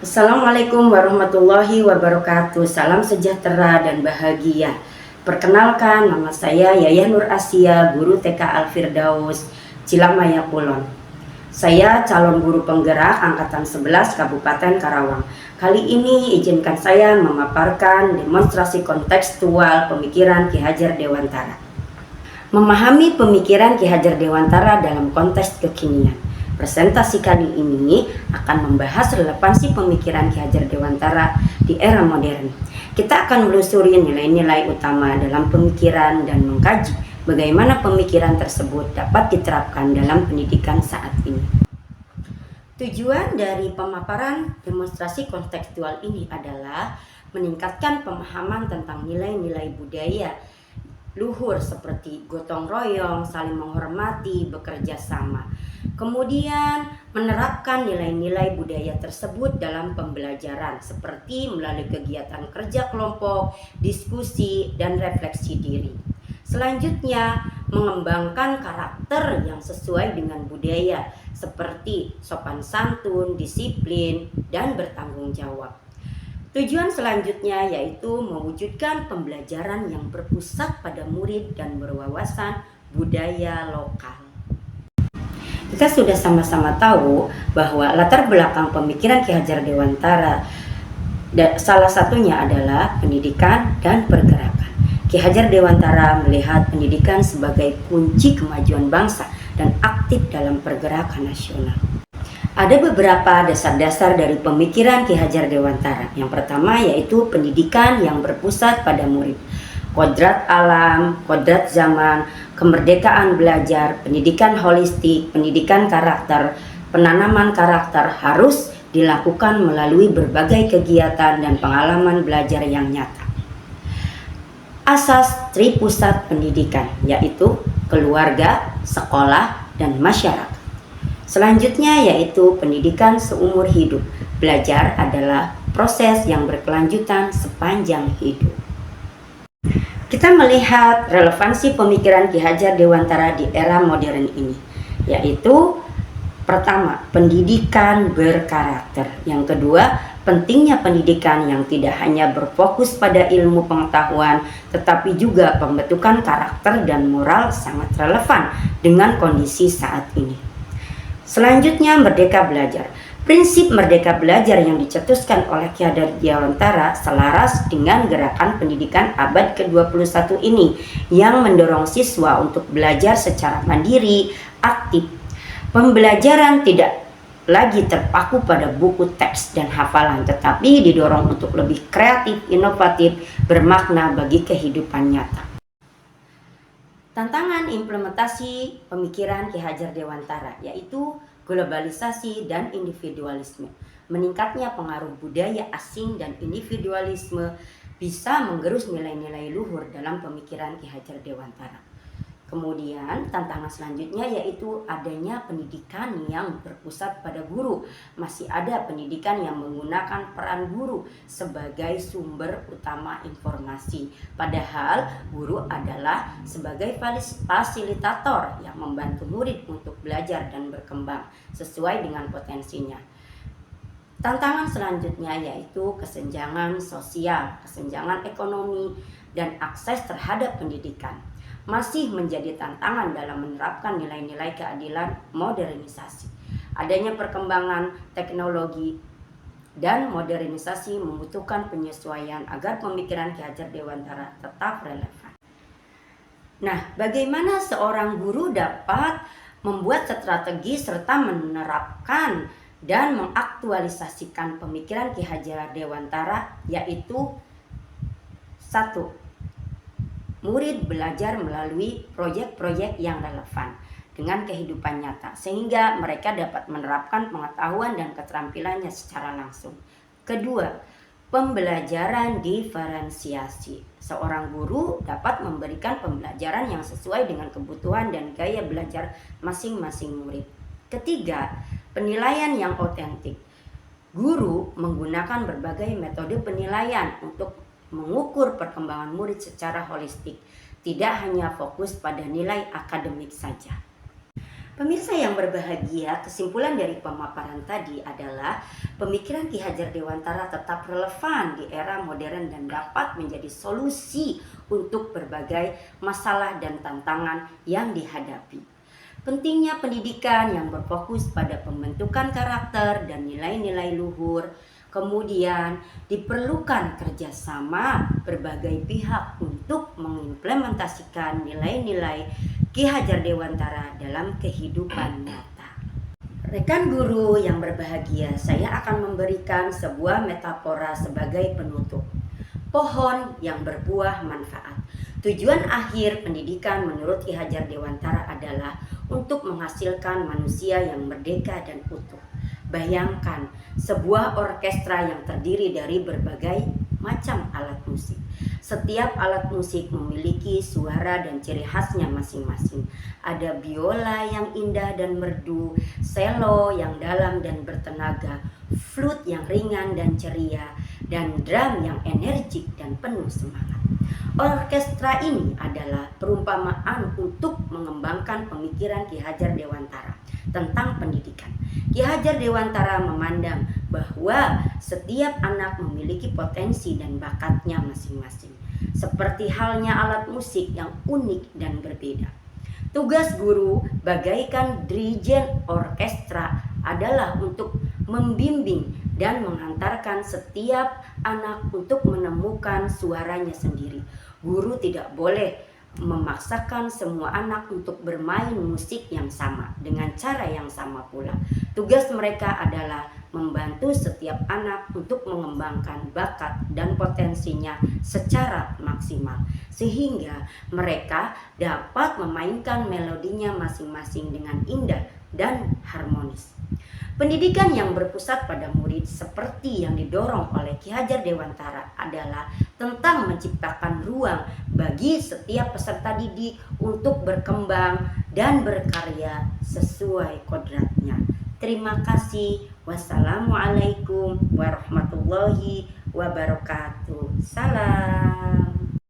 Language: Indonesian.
Assalamualaikum warahmatullahi wabarakatuh. Salam sejahtera dan bahagia. Perkenalkan, nama saya Yayah Nur Asia, guru TK Al-Firdaus, Cilamaya Kulon. Saya calon guru penggerak angkatan 11 Kabupaten Karawang. Kali ini izinkan saya memaparkan demonstrasi kontekstual pemikiran Ki Hajar Dewantara. Memahami pemikiran Ki Hajar Dewantara dalam konteks kekinian. Presentasi kali ini akan membahas relevansi pemikiran Ki Hajar Dewantara di era modern. Kita akan menelusuri nilai-nilai utama dalam pemikiran dan mengkaji bagaimana pemikiran tersebut dapat diterapkan dalam pendidikan saat ini. Tujuan dari pemaparan demonstrasi kontekstual ini adalah meningkatkan pemahaman tentang nilai-nilai budaya luhur seperti gotong royong, saling menghormati, bekerja sama. Kemudian menerapkan nilai-nilai budaya tersebut dalam pembelajaran seperti melalui kegiatan kerja kelompok, diskusi, dan refleksi diri. Selanjutnya, mengembangkan karakter yang sesuai dengan budaya seperti sopan santun, disiplin, dan bertanggung jawab. Tujuan selanjutnya yaitu mewujudkan pembelajaran yang berpusat pada murid dan berwawasan budaya lokal. Kita sudah sama-sama tahu bahwa latar belakang pemikiran Ki Hajar Dewantara salah satunya adalah pendidikan dan pergerakan. Ki Hajar Dewantara melihat pendidikan sebagai kunci kemajuan bangsa dan aktif dalam pergerakan nasional. Ada beberapa dasar-dasar dari pemikiran Ki Hajar Dewantara. Yang pertama yaitu pendidikan yang berpusat pada murid. Kodrat alam, kodrat zaman, kemerdekaan belajar, pendidikan holistik, pendidikan karakter, penanaman karakter harus dilakukan melalui berbagai kegiatan dan pengalaman belajar yang nyata. Asas tripusat pendidikan yaitu keluarga, sekolah, dan masyarakat. Selanjutnya yaitu pendidikan seumur hidup. Belajar adalah proses yang berkelanjutan sepanjang hidup. Kita melihat relevansi pemikiran Ki Hajar Dewantara di era modern ini, yaitu pertama, pendidikan berkarakter. Yang kedua, pentingnya pendidikan yang tidak hanya berfokus pada ilmu pengetahuan, tetapi juga pembentukan karakter dan moral sangat relevan dengan kondisi saat ini. Selanjutnya, merdeka belajar. Prinsip merdeka belajar yang dicetuskan oleh Ki Hajar Dewantara selaras dengan gerakan pendidikan abad ke-21 ini yang mendorong siswa untuk belajar secara mandiri, aktif. Pembelajaran tidak lagi terpaku pada buku teks dan hafalan, tetapi didorong untuk lebih kreatif, inovatif, bermakna bagi kehidupan nyata. Tantangan implementasi pemikiran Ki Hajar Dewantara yaitu globalisasi dan individualisme. Meningkatnya pengaruh budaya asing dan individualisme bisa menggerus nilai-nilai luhur dalam pemikiran Ki Hajar Dewantara. Kemudian tantangan selanjutnya yaitu adanya pendidikan yang berpusat pada guru. Masih ada pendidikan yang menggunakan peran guru sebagai sumber utama informasi. Padahal guru adalah sebagai fasilitator yang membantu murid untuk belajar dan berkembang sesuai dengan potensinya. Tantangan selanjutnya yaitu kesenjangan sosial, kesenjangan ekonomi, dan akses terhadap pendidikan. Masih menjadi tantangan dalam menerapkan nilai-nilai keadilan modernisasi. Adanya perkembangan teknologi dan modernisasi membutuhkan penyesuaian agar pemikiran Ki Hajar Dewantara tetap relevan. Nah, bagaimana seorang guru dapat membuat strategi serta menerapkan dan mengaktualisasikan pemikiran Ki Hajar Dewantara, yaitu 1. Murid belajar melalui proyek-proyek yang relevan dengan kehidupan nyata sehingga mereka dapat menerapkan pengetahuan dan keterampilannya secara langsung. Kedua, pembelajaran diferensiasi. Seorang guru dapat memberikan pembelajaran yang sesuai dengan kebutuhan dan gaya belajar masing-masing murid. Ketiga, penilaian yang otentik. Guru menggunakan berbagai metode penilaian untuk mengukur perkembangan murid secara holistik, tidak hanya fokus pada nilai akademik saja. Pemirsa yang berbahagia, kesimpulan dari pemaparan tadi adalah pemikiran Ki Hajar Dewantara tetap relevan di era modern dan dapat menjadi solusi untuk berbagai masalah dan tantangan yang dihadapi. Pentingnya pendidikan yang berfokus pada pembentukan karakter dan nilai-nilai luhur. Kemudian diperlukan kerjasama berbagai pihak untuk mengimplementasikan nilai-nilai Ki Hajar Dewantara dalam kehidupan nyata. Rekan guru yang berbahagia, saya akan memberikan sebuah metafora sebagai penutup. Pohon yang berbuah manfaat. Tujuan akhir pendidikan menurut Ki Hajar Dewantara adalah untuk menghasilkan manusia yang merdeka dan utuh. Bayangkan sebuah orkestra yang terdiri dari berbagai macam alat musik. Setiap alat musik memiliki suara dan ciri khasnya masing-masing. Ada biola yang indah dan merdu, cello yang dalam dan bertenaga, flute yang ringan dan ceria, dan drum yang energik dan penuh semangat. Orkestra ini adalah perumpamaan untuk mengembangkan pemikiran Ki Hajar Dewantara tentang pendidikan. Ki Hajar Dewantara memandang bahwa setiap anak memiliki potensi dan bakatnya masing-masing, seperti halnya alat musik yang unik dan berbeda. Tugas guru bagaikan dirijen orkestra adalah untuk membimbing dan menghantarkan setiap anak untuk menemukan suaranya sendiri. Guru tidak boleh memaksakan semua anak untuk bermain musik yang sama dengan cara yang sama pula. Tugas mereka adalah membantu setiap anak untuk mengembangkan bakat dan potensinya secara maksimal, sehingga mereka dapat memainkan melodinya masing-masing dengan indah dan harmonis. Pendidikan yang berpusat pada murid seperti yang didorong oleh Ki Hajar Dewantara adalah tentang menciptakan ruang bagi setiap peserta didik untuk berkembang dan berkarya sesuai kodratnya. Terima kasih. Wassalamualaikum warahmatullahi wabarakatuh. Salam.